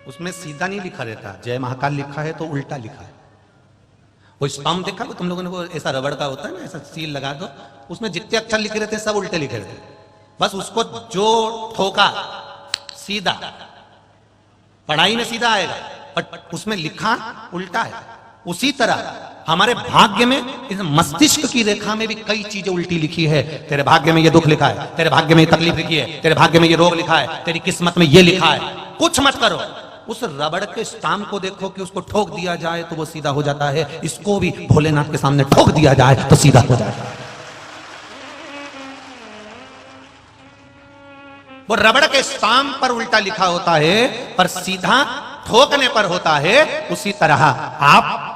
उसमें सीधा नहीं लिखा रहता, जय महाकाल लिखा है तो उल्टा लिखा है। वो स्टाम्प देखा तुम लोगों ने, वो ऐसा रबड़ का होता है ना, ऐसा सील लगा दो, उसमें जितने अक्षर लिखे रहते हैं सब उल्टे लिखे रहते हैं। बस उसको जो ठोका सीधा, पढ़ाई में सीधा आएगा पर उसमें लिखा उल्टा है। उसी तरह हमारे भाग्य में, इस मस्तिष्क की रेखा में भी कई चीजें उल्टी लिखी है। तेरे भाग्य में ये दुख लिखा है, तेरे भाग्य में ये तकलीफ लिखी है, तेरे भाग्य में ये रोग लिखा है, तेरी किस्मत में ये लिखा है। कुछ मत करो, उस रबड़ के स्टाम्प को देखो कि उसको ठोक दिया जाए तो वो सीधा हो जाता है, इसको भी भोलेनाथ के सामने ठोक दिया जाए तो सीधा हो जाता है। वो रबड़ के स्टाम्प पर उल्टा लिखा होता है पर सीधा ठोकने पर होता है। उसी तरह आप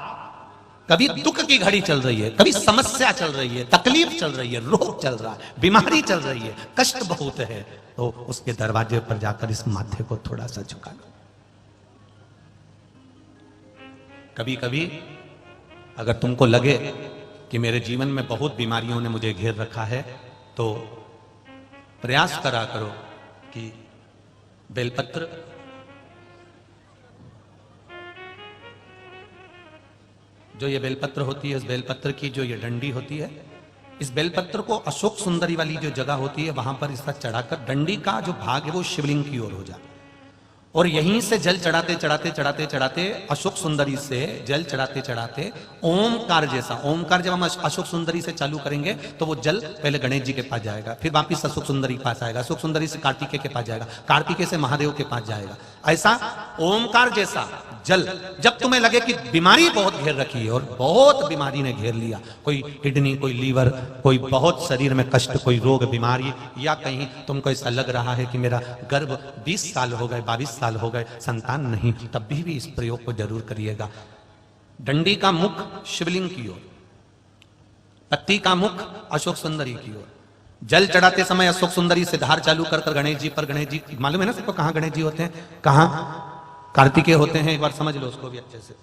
कभी दुख की घड़ी चल रही है, कभी समस्या चल रही है, तकलीफ चल रही है, रोग चल रहा है, बीमारी चल रही है, कष्ट बहुत है, तो उसके दरवाजे पर जाकर इस माथे को थोड़ा सा झुका लो। कभी कभी अगर तुमको लगे कि मेरे जीवन में बहुत बीमारियों ने मुझे घेर रखा है, तो प्रयास करा करो कि बेलपत्र, जो ये बेलपत्र होती है, इस बेलपत्र की जो ये डंडी होती है, इस बेलपत्र को अशोक सुंदरी वाली जो जगह होती है वहां पर इसका चढ़ाकर, डंडी का जो भाग है वो शिवलिंग की ओर हो जाए और यहीं से जल चढ़ाते चढ़ाते चढ़ाते चढ़ाते अशोक सुंदरी से जल चढ़ाते चढ़ाते ओमकार जैसा, ओमकार जब हम अशोक सुंदरी से चालू करेंगे तो वो जल पहले गणेश जी के पास जाएगा, फिर वापिस अशोक सुंदरी के पास आएगा, अशोक सुंदरी से कार्तिकेय के पास जाएगा, कार्तिकेय से महादेव के पास जाएगा। ऐसा ओमकार जैसा जल, जब तुम्हें लगे कि बीमारी बहुत घेर रखी है और बहुत बीमारी ने घेर लिया, कोई किडनी, कोई लीवर, कोई बहुत शरीर में कष्ट, कोई रोग बीमारी, या कहीं तुमको ऐसा लग रहा है कि मेरा गर्भ 20 साल हो गए, 22 साल हो गए, संतान नहीं, तब भी इस प्रयोग को जरूर करिएगा। डंडी का मुख शिवलिंग की ओर, पत्ती का मुख अशोक सुंदरी की ओर। जल चढ़ाते समय अशोक सुंदरी से धार चालू कर गणेश जी पर, गणेश जी मालूम है ना सबको कहां गणेश जी होते हैं, कहां कार्तिकेय होते हैं, एक बार समझ लो उसको भी अच्छे से।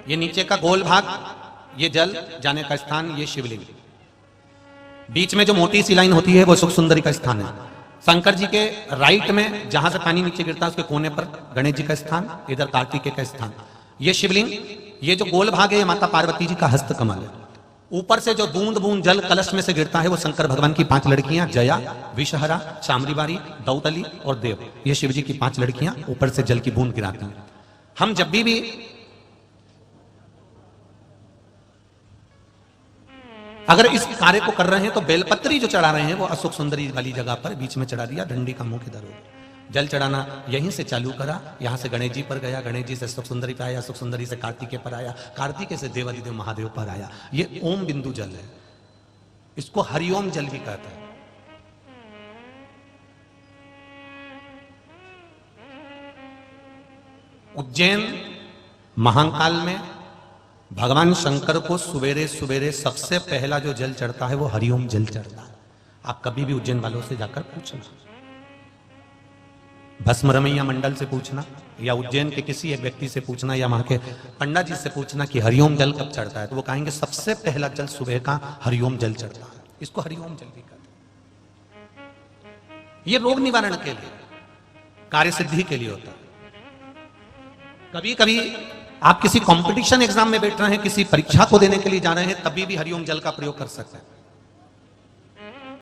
ये नीचे का गोल भाग, ये जल जाने का स्थान, ये शिवलिंग। बीच में जो मोटी सी लाइन होती है वो अशोक सुंदरी का स्थान है। शंकर जी के राइट में जहां से पानी नीचे गिरता है उसके कोने पर गणेश जी का स्थान, इधर कार्तिकेय का स्थान। ये शिवलिंग, ये जो गोल भाग है ये माता पार्वती जी का हस्त कमल है। ऊपर से जो बूंद बूंद जल कलश में से गिरता है वो शंकर भगवान की 5 लड़कियां, जया, विषहरा, शामरीबारी, दौतली और देव, ये शिव जी की 5 लड़कियां ऊपर से जल की बूंद गिराती हैं। हम जब भी अगर इस कार्य को कर रहे हैं तो बेलपत्री जो चढ़ा रहे हैं वो अशोक सुंदरी वाली जगह पर बीच में चढ़ा दिया, डंडी का मुख इधर हो, जल चढ़ाना यहीं से चालू करा, यहां से गणेश जी पर गया, गणेश जी से अशोक सुंदरी पे आया, अशोक सुंदरी से कार्तिकेय पर आया, कार्तिकेय से देवादिदेव महादेव पर आया। ये ओम बिंदु जल है, इसको हरिओम जल भी कहता है। उज्जैन महाकाल में भगवान शंकर को सुबेरे सुबेरे सबसे पहला जो जल चढ़ता है वो हरिओम जल चढ़ता है। आप कभी भी उज्जैन वालों से जाकर पूछना, भस्म रमैया मंडल से पूछना, या उज्जैन के किसी एक व्यक्ति से पूछना, या वहां के पंडित जी से पूछना कि हरिओम जल कब चढ़ता है, तो वो कहेंगे सबसे पहला जल सुबह का हरिओम जल चढ़ता है। इसको हरिओम जल भी कहते हैं। ये रोग निवारण के लिए, कार्य सिद्धि के लिए होता है। कभी कभी आप किसी कंपटीशन एग्जाम में बैठ रहे हैं, किसी परीक्षा को देने के लिए जा रहे हैं, तभी भी हरिओम जल का प्रयोग कर सकते हैं।